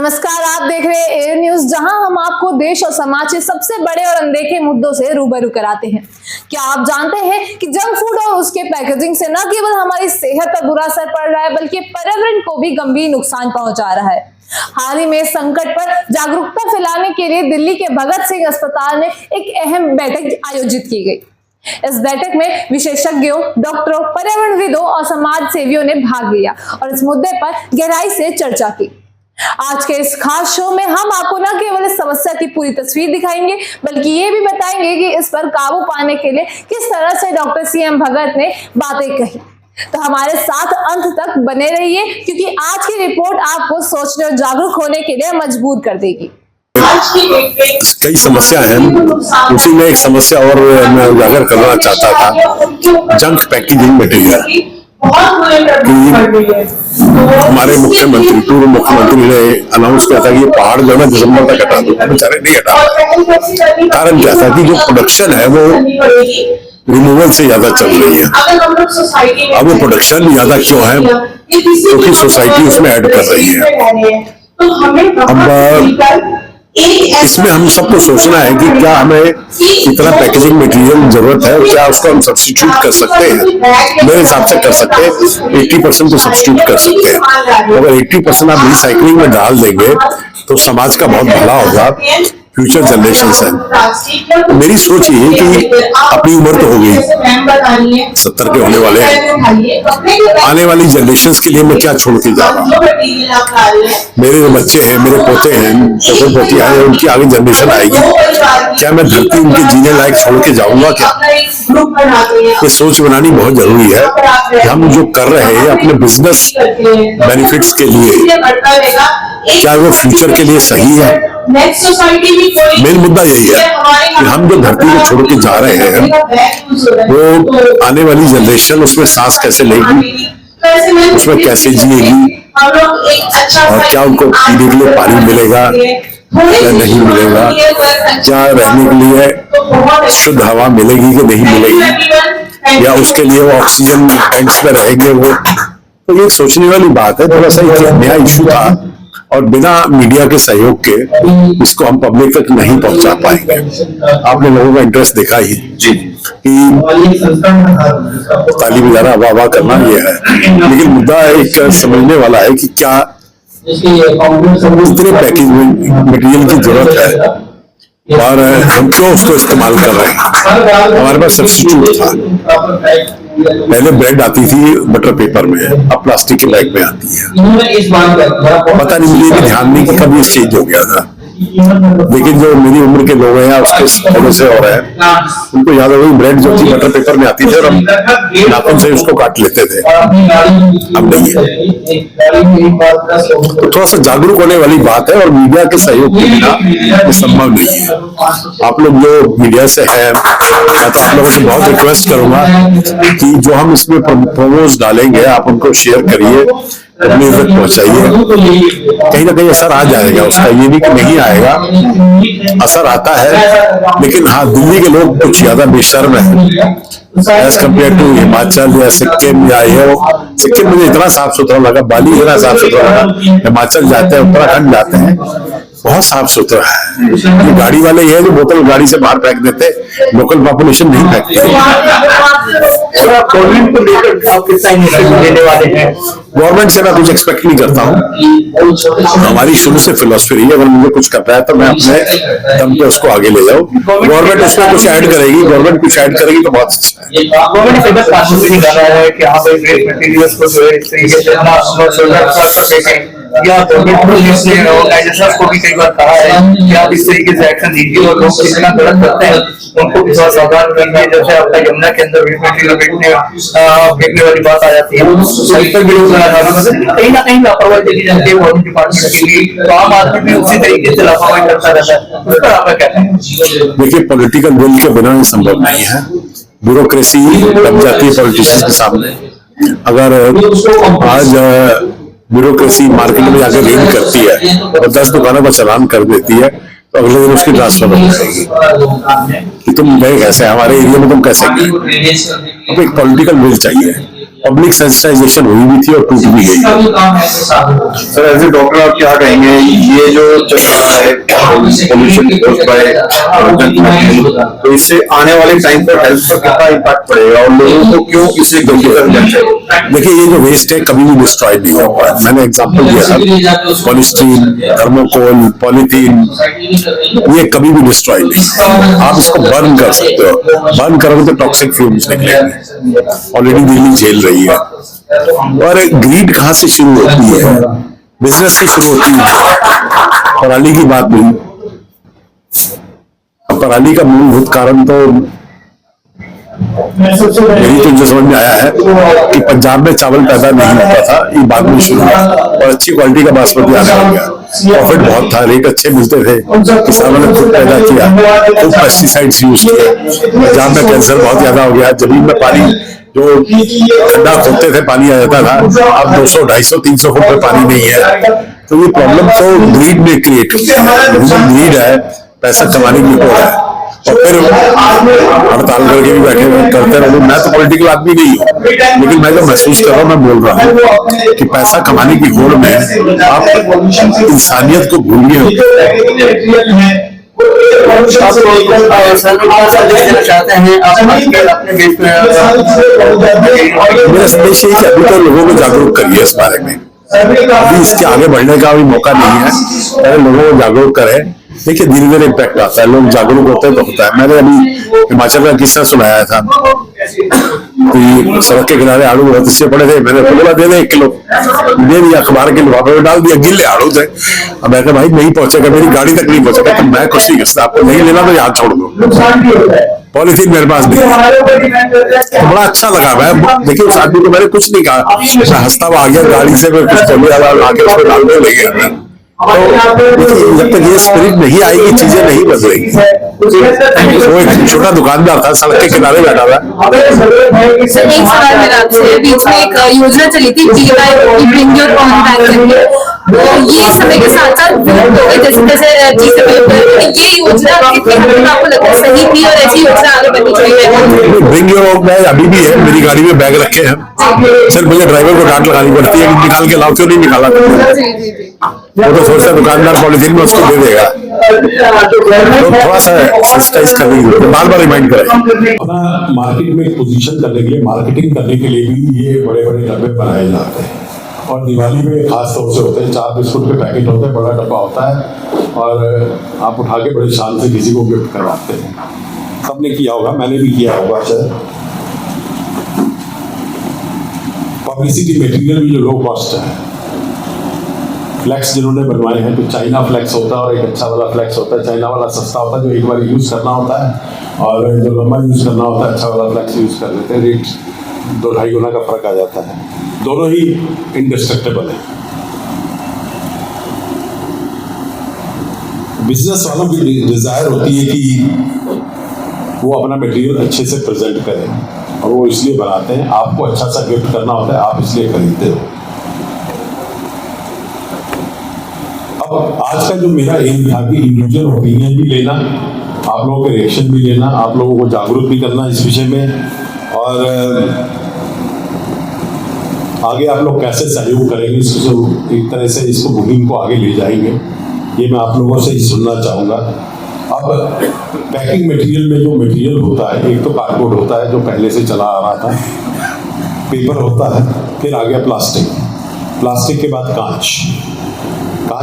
नमस्कार, आप देख रहे हैं एयर न्यूज, जहां हम आपको देश और समाज के सबसे बड़े और अनदेखे मुद्दों से रूबरू कराते हैं। क्या आप जानते हैं कि जंक फूड और उसके पैकेजिंग से न केवल हमारी सेहत पर बुरा असर पड़ रहा है, बल्कि पर्यावरण को भी गंभीर नुकसान पहुंचा रहा है। हाल ही में इस संकट पर जागरूकता फैलाने के लिए दिल्ली के भगत सिंह अस्पताल में एक अहम बैठक आयोजित की गई। इस बैठक में विशेषज्ञों, डॉक्टरों, पर्यावरणविदों और समाज सेवियों ने भाग लिया और इस मुद्दे पर गहराई से चर्चा की। आज के इस खास शो में हम आपको न केवल इस समस्या की पूरी तस्वीर दिखाएंगे, बल्कि ये भी बताएंगे कि इस पर काबू पाने के लिए किस तरह से डॉक्टर सीएम भगत ने बातें कही। तो हमारे साथ अंत तक बने रहिए, क्योंकि आज की रिपोर्ट आपको सोचने और जागरूक होने के लिए मजबूर कर देगी। कई समस्या है, उसी में एक समस्या और मैं उजागर करना चाहता था, जंक पैकेजिंग मटेरियल। हमारे मुख्यमंत्री, पूर्व मुख्यमंत्री ने अनाउंस किया था कि ये पहाड़ जो है दिसंबर तक हटा दो, बेचारे नहीं हटा। कारण क्या था कि जो प्रोडक्शन है वो रिमूवल से ज्यादा चल रही है। अब वो प्रोडक्शन ज्यादा क्यों है? क्योंकि सोसाइटी उसमें ऐड कर रही है। अब इसमें हम सबको सोचना है कि क्या हमें इतना पैकेजिंग मटेरियल जरूरत है, क्या उसको हम सब्स्टिट्यूट कर सकते हैं? मेरे हिसाब से कर सकते हैं, 80% तो सब्स्टिट्यूट कर सकते हैं। अगर 80% आप रिसाइकलिंग में डाल देंगे तो समाज का बहुत भला होगा, फ्यूचर जनरेशन है। मेरी सोच ये है कि अपनी उम्र तो हो गई, 70 के होने वाले हैं, आने वाली जनरेशन के लिए मैं क्या छोड़ के जा रहा हूँ? मेरे जो बच्चे हैं, मेरे पोते हैं, पोते पोतियां हैं, उनकी आगे जनरेशन आएगी, क्या मैं धरती उनके जीने लायक छोड़ के जाऊंगा? क्या ये सोच बनानी बहुत जरूरी है कि हम जो कर रहे हैं अपने बिजनेस बेनिफिट्स के लिए, क्या वो फ्यूचर के लिए सही है? मेन मुद्दा यही है कि हम जो धरती को छोड़ के जा रहे हैं वो आने वाली जनरेशन उसमें सांस कैसे लेगी, उसमें कैसे जिएगी, और क्या उनको पीने के लिए पानी मिलेगा या नहीं मिलेगा, क्या रहने के लिए शुद्ध हवा मिलेगी कि नहीं मिलेगी, या उसके लिए वो ऑक्सीजन टैंक्स में रहेंगे। वो तो ये सोचने वाली बात है। थोड़ा सा एक नया इशू था और बिना मीडिया के सहयोग के इसको हम पब्लिक तक नहीं पहुंचा पाएंगे। आपने लोगों का इंटरेस्ट देखा ही कि ताली बजाना, वाह करना ये है, लेकिन मुद्दा एक समझने वाला है कि क्या इतने पैकेज मटेरियल की जरूरत है और हम क्यों उसको इस्तेमाल कर रहे हैं? हमारे पास सब्स्टिट्यूट था। पहले ब्रेड आती थी बटर पेपर में, अब प्लास्टिक के बैग में आती है। पता नहीं, मुझे भी ध्यान नहीं कि कभी चेंज हो गया था, लेकिन जो मेरी उम्र के लोग हैं उसके थोड़े से और हैं, उनको याद है वही ब्रेड जो थी बटर पेपर में आती थी और हम नाखून से उसको काट लेते थे, अब नहीं है। तो थोड़ा सा जागरूक होने वाली बात है और मीडिया के सहयोग के बिना ये संभव नहीं है। आप लोग जो मीडिया से है, मैं तो आप लोगों से बहुत रिक्वेस्ट करूंगा कि जो हम इसमें प्रोमोज डालेंगे आप उनको शेयर करिए, अपनी तक पहुंचाइए। कहीं ना कहीं असर आ जाएगा उसका, ये भी कि नहीं आएगा, असर आता है। लेकिन हाँ, दिल्ली के लोग कुछ ज्यादा बेशर्म है एज कम्पेयर टू हिमाचल या सिक्किम या ये। सिक्किम मुझे इतना साफ सुथरा लगा, बाली इतना साफ सुथरा लगा, हिमाचल जाते हैं, उत्तराखंड जाते हैं, बहुत साफ सुथरा है। ये गाड़ी वाले ये है जो बोतल गाड़ी से बाहर फेंक देते, लोकल पॉपुलेशन नहीं फेंकती। गवर्नमेंट को लेकर आप कितना इनिशिएटिव लेने वाले हैं? गवर्नमेंट से मैं कुछ एक्सपेक्ट नहीं करता हूँ। हमारी शुरू से फिलॉसफी रही है, अगर मुझे कुछ करना है तो मैं अपने दम पे उसको आगे ले जाऊँ। गवर्नमेंट उसमें कुछ ऐड करेगी, गवर्नमेंट कुछ ऐड करेगी तो बहुत अच्छा है। गवर्नमेंट इस कानून भी निकाला है कि हाँ भाई वेस्ट मटेरियल्स को जो है इस तरीके से या गवर्नमेंट ऑर्गेनाइजेशन को भी कई बार कहा है कि आप इस तरीके से एक्शन लीजिए, और लोग जितना गलत करते हैं उनको भी थोड़ा सावधान कीजिए। जैसे आपका यमुना के अंदर वेस्ट मटेरियल फेंकने वाली बात आ जाती है, कहीं ना कहीं लापरवाही देखी जाती है गवर्नमेंट डिपार्टमेंट की भी, तो आम आदमी भी उसी तरीके से लापरवाही करता रहता है। उस पर आपका क्या है? देखिए, पॉलिटिकल विल के बिना संभव नहीं है। ब्यूरोक्रेसी दब जाती है पॉलिटिशियंस के सामने। अगर आज ब्यूरोक्रेसी मार्केट में जाकर रेड करती है और 10 दुकानों पर चालान कर देती है, तो अगले दिन उसकी ट्रांसफर हो जाएगी कि तुम गए कैसे, हमारे एरिया में तुम कैसे गए। अब एक पॉलिटिकल विल चाहिए। पब्लिक सेंसिटाइजेशन हुई भी थी और टूट भी गई। सर एज ए डॉक्टर आप क्या कहेंगे, ये जो चल रहा है पोल्यूशन तो इससे आने वाले टाइम पर हेल्थ पर कितना इम्पैक्ट पड़ेगा और लोगों को क्यों इससे गंभीरता लेना चाहिए? देखिए, ये जो वेस्ट है कभी भी डिस्ट्रॉय नहीं हो पाया। मैंने एग्जांपल दिया था, पॉलीस्टीन, थर्मोकोल, पॉलीथीन, ये कभी भी डिस्ट्रॉय नहीं। आप इसको बर्न कर सकते हो, बर्न करोगे तो टॉक्सिक फ्यूम्स निकलेंगे, ऑलरेडी दिल्ली झेल रही है। और ग्रीड कहाँ से शुरू होती है? बिजनेस से शुरू होती है, पराली की बात नहीं। पराली का मूलभूत कारण तो यही तो जो समझ में आया है कि पंजाब में चावल पैदा नहीं होता था, ये बाद में शुरू हुआ और अच्छी क्वालिटी का बासमती आने लग गया। प्रॉफिट बहुत था, रेट अच्छे मिलते थे, किसानों ने खुद पैदा किया, खुद पेस्टिसाइड्स यूज किए। पंजाब में कैंसर बहुत ज्यादा हो गया, जमीन में पानी जो खड्डा खोदते थे पानी आ जाता था, अब 200, 250, 300 फुट में पानी नहीं है। तो ये प्रॉब्लम तो ग्रीड ने क्रिएट किया है। ग्रीड है, पैसा कमाने की होड़ है, और फिर हड़ताल करके भी बैठे हुए करते रहो। मैं तो पॉलिटिकल आदमी नहीं हूँ, लेकिन मैं जो महसूस कर रहा हूँ, मैं बोल रहा हूँ कि पैसा कमाने की होड़ में आप इंसानियत को भूल गए। मेरा संदेश यही है, अभी तो लोगों को जागरूक करिए इस बारे में। अभी इसके आगे बढ़ने का भी मौका नहीं है, पहले लोगों को जागरूक करें। देखिए, धीरे धीरे इम्पैक्ट आता है, लोग जागरूक होते हैं तो होता है। मैंने अभी हिमाचल का किस्सा सुनाया था कि सड़क के किनारे आलू बहुत अच्छे पड़े थे, मैंने बोला दे दे 1 किलो, दे दिया, अखबार के लिफाफे में डाल दिया, गिल्ले आलू थे। अब मैं भाई नहीं पहुंचेगा, मेरी गाड़ी तक नहीं पहुंचेगा, तो मैं कुछ नहीं कर सकता, आपको नहीं लेना तो यहाँ छोड़ दो, पॉलिथीन मेरे पास नहीं। तो बड़ा अच्छा लगा। मैं देखिए, उस आदमी को मैंने कुछ नहीं कहा, मैं हंसता हुआ आ गया गाड़ी से, मैं कुछ आगे उसको डालने ले गया। तो जब तक ये स्पिरिट नहीं आएगी, चीजें नहीं बदलेंगी। वो एक छोटा दुकानदार था, सड़क के किनारे बैठा हुआ। एक सवाल मेरा आपसे, बीच में एक योजना चली थी ब्रिंग योर ओन बैग, तो ये समय के साथ साथ जैसे जैसे चीजें, ये योजना कितनी हद तक आपको लगता है सही थी और ऐसी योजना आगे बढ़नी चाहिए? ब्रिंग योर ओन बैग अभी भी है, मेरी गाड़ी में बैग रखे हैं, सिर्फ मुझे ड्राइवर को डांट लगानी पड़ती है कि निकाल के लाओ, क्यों नहीं निकाला। वो तो सोचता दुकानदार पॉलिथीन में उसको दे देगा। तो थोड़ा सा सेंसिटाइज करने के लिए बार बार रिमाइंड करें। अपना मार्केट में पोजीशन करने के लिए, मार्केटिंग करने के लिए भी ये बड़े बड़े डब्बे बनाए जाते हैं। और दिवाली में खास तौर से होते हैं, 4 बिस्कुट के पैकेट होते हैं, बड़ा डब्बा होता है, और आप उठा के बड़े शान से किसी को गिफ्ट करवाते हैं। सबने किया होगा, मैंने भी किया होगा शायद। पब्लिसिटी मटेरियल भी जो लो कॉस्ट है, फ्लैक्स जिन्होंने बनवाए हैं, तो चाइना फ्लैक्स होता है और एक अच्छा वाला फ्लैक्स होता है। चाइना वाला सस्ता होता है, जो एक बार यूज करना होता है, और जो लंबा यूज करना होता है, अच्छा वाला फ्लैक्स यूज कर लेते हैं। रेट 2-2.5 गुना का फर्क आ जाता है, दोनों ही इंडिस्ट्रक्टेबल है। बिजनेस वालों की डिजायर होती है कि वो अपना मटेरियल अच्छे से प्रेजेंट करें, और वो इसलिए बनाते हैं। आपको अच्छा सा गिफ्ट करना होता है, आप इसलिए खरीदते हो। अब आज का जो मेरा एम था कि इंडिविजुअल ओपिनियन भी लेना, आप लोगों के रिएक्शन भी लेना, आप लोगों को जागरूक भी करना इस विषय में, और आगे आप लोग कैसे सहयोग करेंगे, इसको एक तरह से इसको मुहिम को आगे ले जाएंगे, ये मैं आप लोगों से ही सुनना चाहूँगा। अब पैकिंग मटेरियल में जो मटेरियल होता है, एक तो कार्डबोर्ड होता है जो पहले से चला आ रहा था, पेपर होता है, फिर आ गया प्लास्टिक, प्लास्टिक के बाद कांच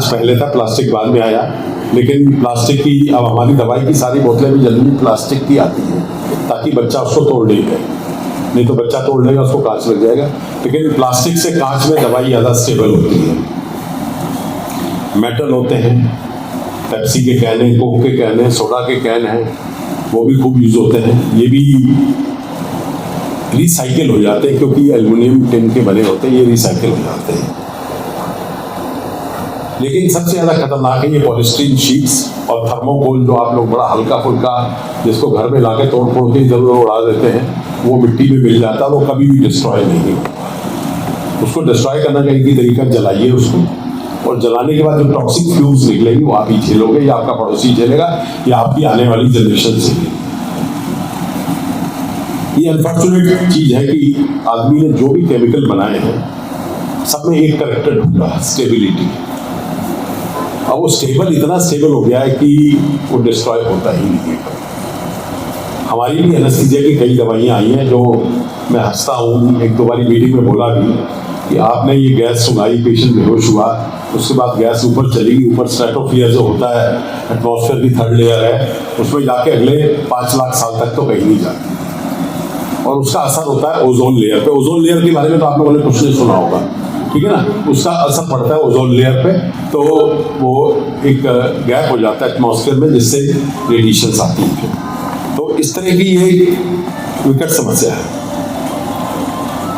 पहले था, प्लास्टिक बाद में आया। लेकिन प्लास्टिक की, अब हमारी दवाई की सारी बोतलें भी जल्दी प्लास्टिक की आती हैं, ताकि बच्चा उसको तोड़ नहीं पाए, नहीं तो बच्चा तोड़ लेगा, उसको कांच लग जाएगा। लेकिन प्लास्टिक से कांच में दवाई ज़्यादा स्टेबल होती है। मेटल होते हैं, पेप्सी के कैन हैं, कोक के कैन हैं, सोडा के कैन हैं, वो भी खूब यूज होते हैं। ये भी रिसाइकिल हो जाते हैं, क्योंकि एल्युमिनियम टिन के बने होते हैं, ये रिसाइकिल हो जाते हैं। लेकिन सबसे ज़्यादा खतरनाक है ये पॉलीस्टीरीन शीट्स और थर्मोकोल, जो आप लोग बड़ा हल्का फुल्का जिसको घर में लाके तोड़ फोड़ के इधर उधर उड़ा देते हैं, वो मिट्टी में मिल जाता है, वो कभी भी डिस्ट्रॉय नहीं होता। उसको डिस्ट्रॉय करना का एक ही तरीका, जलाइए उसको, और जलाने के बाद जो टॉक्सिक फ्यूम्स निकलेगी वो आप ही झेलोगे, या आपका पड़ोसी झेलेगा, या आपकी आने वाली जनरेशन झेलेगी। ये अनफॉर्चुनेट चीज है कि आदमी ने जो भी केमिकल बनाए हैं सब में एक करेक्टर ढूंढा, स्टेबिलिटी। अब वो स्टेबल इतना स्टेबल हो गया है कि वो डिस्ट्रॉय होता ही नहीं है। हमारी भी एनेस्थीसिया की कई दवाइयाँ आई हैं जो मैं हंसता हूँ, एक दो बारी मीटिंग में बोला भी कि आपने ये गैस सुनाई, पेशेंट बेहोश हुआ, उसके बाद गैस ऊपर चली गई, ऊपर स्ट्रेटोस्फीयर जो होता है, एटमॉस्फेयर की थर्ड लेयर है, उसमें जाके अगले 5 लाख साल तक तो कहीं नहीं जाती, और उसका असर होता है ओजोन लेयर पे। ओजोन लेयर के बारे में तो आप लोगों ने कुछ नहीं सुना होगा, ठीक है ना। उसका असर पड़ता है ओजोन लेयर पे, तो वो एक गैप हो जाता है एटमॉस्फेयर में, जिससे रेडिएशंस आती हैं। तो इस तरह की ये विकट समस्या है।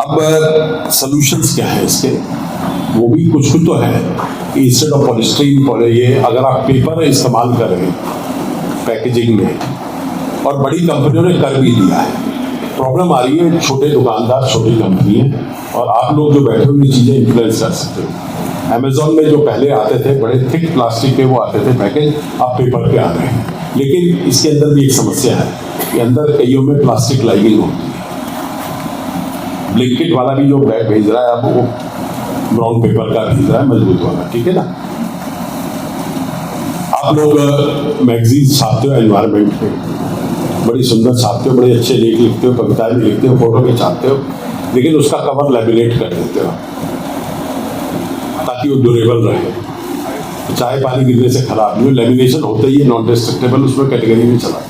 अब सॉल्यूशंस क्या है इसके, वो भी कुछ तो है। इंस्टेड ऑफ पॉलीस्टीरीन, ये अगर आप पेपर इस्तेमाल कर रहे हैं पैकेजिंग में, और बड़ी कंपनियों ने कर भी दिया है, प्रॉब्लम आ रही है छोटे दुकानदार, छोटी कंपनी है, और आप लोग जो बैठे हुए चीज़ें इन्फ्लुएंस कर सकते हो। अमेजोन में जो पहले आते थे बड़े थिक प्लास्टिक के वो आते थे पैकेज, अब पेपर के आ रहे हैं। लेकिन इसके अंदर भी एक समस्या है कि अंदर कईयों में प्लास्टिक लाइनिंग होती है। ब्लिंकिट वाला भी जो बैग भेज रहा है आपको, वो ब्राउन पेपर का भेज रहा है, मजबूत वाला, ठीक है ना। आप लोग मैगजीन छापते हो एनवायरनमेंट पे, बड़ी सुंदर छापते हो, बड़े अच्छे लेख लिखते हो, कविताएं भी लिखते हो, फोटो भी छापते हो, लेकिन उसका कवर लैमिनेट कर देते हो ताकि वो ड्यूरेबल रहे, तो चाहे पानी गिरने से खराब नहीं हो। लेमिनेशन होता ही है नॉन डिस्ट्रक्टेबल, उसमें कैटेगरी में चला।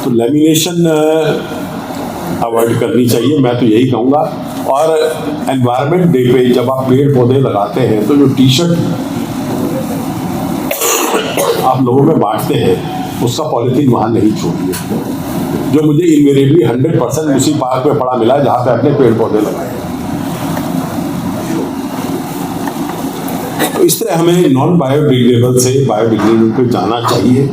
तो लेमिनेशन अवॉइड करनी चाहिए, मैं तो यही कहूँगा। और एनवायरनमेंट डे पे जब आप पेड़ पौधे लगाते हैं तो जो टी शर्ट आप लोगों में बांटते हैं उसका पॉलिथीन वहाँ नहीं छोड़िए, जो मुझे इनवेरिएबली 100% उसी पार्क में पड़ा मिला जहाँ पे अपने पेड़ पौधे लगाए। तो इस तरह हमें नॉन बायोडिग्रेडेबल से बायोडिग्रेडेबल पे जाना चाहिए।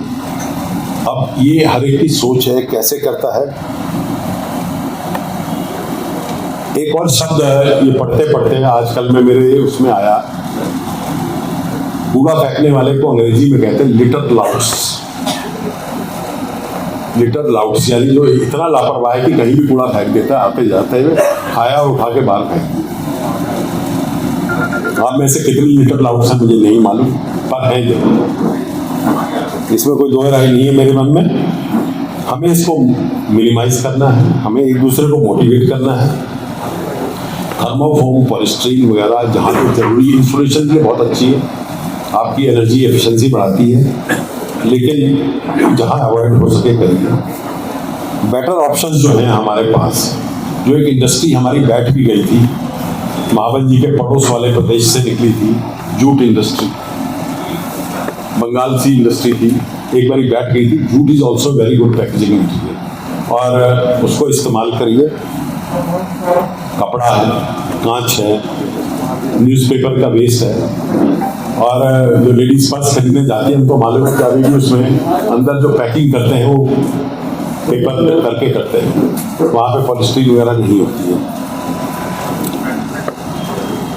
अब ये हर एक की सोच है, कैसे करता है। एक और शब्द ये पढ़ते पढ़ते आजकल में मेरे उसमें आया, कूड़ा फेंकने वाले को अंग्रेजी में कहते हैं लिटर लाउड्स। लिटर लाउड्स यानी जो इतना लापरवाह है कि कहीं भी कूड़ा फेंक देता है, आते जाते हुए खाया और उठा के बाहर फेंक दिया। आप में से कितनी लिटर लाउड्स हैं मुझे नहीं मालूम, पर है जरूर, इसमें कोई दो राय नहीं है मेरे मन में। हमें इसको मिनिमाइज करना है, हमें एक दूसरे को मोटिवेट करना है। थर्मोफोम, पॉलीस्टीरीन वगैरह जहाँ पे जरूरी, इंसुलेशन के लिए बहुत अच्छी है, आपकी एनर्जी एफिशिएंसी बढ़ाती है, लेकिन जहाँ अवॉइड हो सके करिए। बेटर ऑप्शंस जो हैं हमारे पास, जो एक इंडस्ट्री हमारी बैठ भी गई थी, महावन जी के पड़ोस वाले प्रदेश से निकली थी, जूट इंडस्ट्री, बंगाल सी इंडस्ट्री थी, एक बारी बैठ गई थी। Jute is also very good packaging material, और उसको इस्तेमाल करिए। कपड़ा है, कांच है, न्यूज़पेपर का वेस्ट है, और जो लेडीज पर्स खरीदने जाती हैं उनको मालूम है कि अभी भी उसमें अंदर जो पैकिंग करते हैं वो पेपर करके करते हैं, वहाँ पे पॉलीस्टीरीन वगैरह नहीं होती है।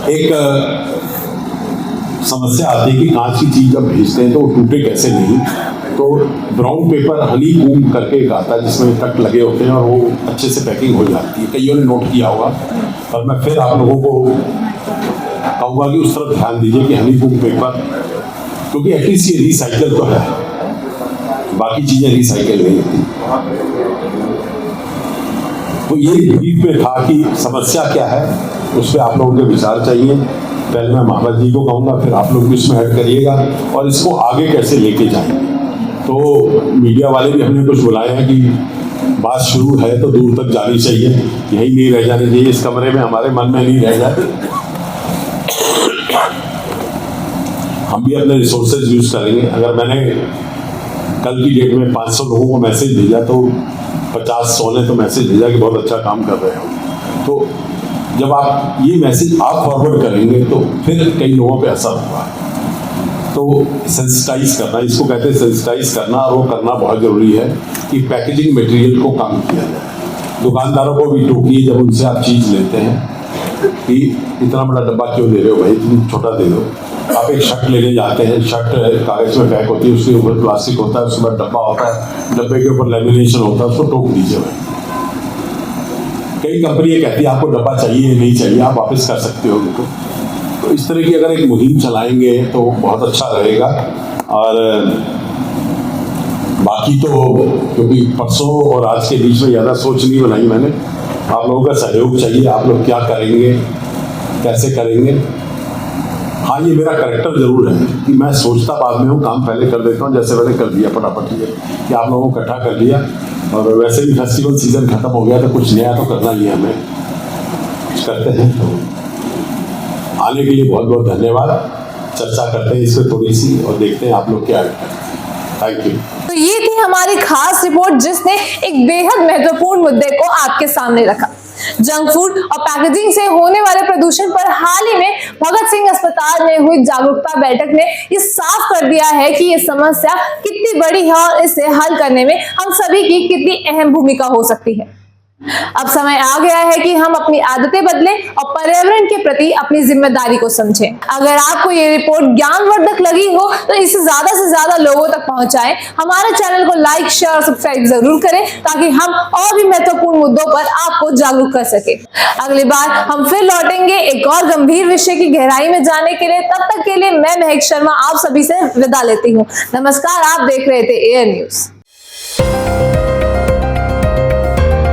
एक समस्या आती है कि कांच की चीज जब भेजते हैं तो वो टूटे कैसे नहीं। तो ब्राउन पेपर हनी कूम करके एक आता है जिसमें कट लगे होते हैं और वो अच्छे से पैकिंग हो जाती है, कईयों ने नोट किया होगा। और मैं फिर आप लोगों को कहूँगा कि उस तरफ ध्यान दीजिए कि हनी कूम पेपर, क्योंकि एटलीस्ट ये रिसाइकल तो है, बाकी चीज़ें रिसाइकल नहीं होती। तो ये ब्रीफ में था कि समस्या क्या है, उस पर आप लोगों के विचार चाहिए। पहले मैं महाराज जी को कहूँगा, फिर आप लोग भी इसमें ऐड करिएगा, और इसको आगे कैसे लेके जाएंगे। तो मीडिया वाले भी हमने कुछ बुलाए हैं कि बात शुरू है तो दूर तक जानी चाहिए, यही नहीं रह जानी चाहिए इस कमरे में, हमारे मन में नहीं रह जाए। हम भी अपने रिसोर्सेज यूज करेंगे। अगर मैंने कल की डेट में 500 लोगों को मैसेज भेजा तो 50-100 ने तो मैसेज भेजा कि बहुत अच्छा काम कर रहे हो। तो जब आप ये मैसेज आप फॉरवर्ड करेंगे तो फिर कई लोगों पे असर होगा। तो सेंसिटाइज करना, इसको कहते हैं सेंसिटाइज करना, और वो करना बहुत जरूरी है कि पैकेजिंग मटेरियल को कम किया जाए। दुकानदारों को भी टोकिए जब उनसे आप चीज़ लेते हैं कि इतना बड़ा डब्बा क्यों दे रहे हो भाई, तुम छोटा दे दो। आप एक शर्ट लेने जाते हैं, शर्ट कागज में पैक होती है, उसके ऊपर प्लास्टिक होता है, उसके बाद डब्बा होता है, डब्बे के ऊपर लेमिनेशन होता है, उसको टोक दीजिए भाई। कई कंपनियां कहती है आपको डब्बा चाहिए नहीं चाहिए, आप वापस कर सकते हो उनको। तो इस तरह की अगर एक मुहिम चलाएंगे तो बहुत अच्छा रहेगा। और बाकी तो क्योंकि परसों और आज के बीच में ज़्यादा सोच नहीं बनाई मैंने, आप लोगों का सहयोग चाहिए, आप लोग क्या करेंगे कैसे करेंगे। हाँ, ये मेरा कैरेक्टर जरूर है कि मैं सोचता बाद में हूँ, काम पहले कर देता हूँ, जैसे मैंने कर दिया फटाफट ये कि आप लोगों को इकट्ठा कर लिया। और वैसे भी फेस्टिवल सीजन खत्म हो गया तो कुछ नया तो करना ही है, हमें कुछ करते हैं। तो आने के लिए बहुत बहुत धन्यवाद। चर्चा करते हैं इस पर थोड़ी सी और देखते हैं आप लोग क्या करते हैं। Thank you. तो ये थी हमारी खास रिपोर्ट जिसने एक बेहद महत्वपूर्ण मुद्दे को आपके सामने रखा। जंक फूड और पैकेजिंग से होने वाले प्रदूषण पर हाल ही में भगत सिंह अस्पताल में हुई जागरूकता बैठक ने ये साफ कर दिया है कि ये समस्या कितनी बड़ी है और इसे हल करने में हम सभी की कितनी अहम भूमिका हो सकती है। अब समय आ गया है कि हम अपनी आदतें बदलें और पर्यावरण के प्रति अपनी जिम्मेदारी को समझें। अगर आपको ये रिपोर्ट ज्ञानवर्धक लगी हो तो इसे ज्यादा से ज्यादा लोगों तक पहुंचाएं। हमारे चैनल को लाइक, शेयर और सब्सक्राइब जरूर करें ताकि हम और भी महत्वपूर्ण मुद्दों पर आपको जागरूक कर सके। अगली बार हम फिर लौटेंगे एक और गंभीर विषय की गहराई में जाने के लिए। तब तक के लिए मैं महक शर्मा आप सभी से विदा लेती हूँ। नमस्कार, आप देख रहे थे एयर न्यूज।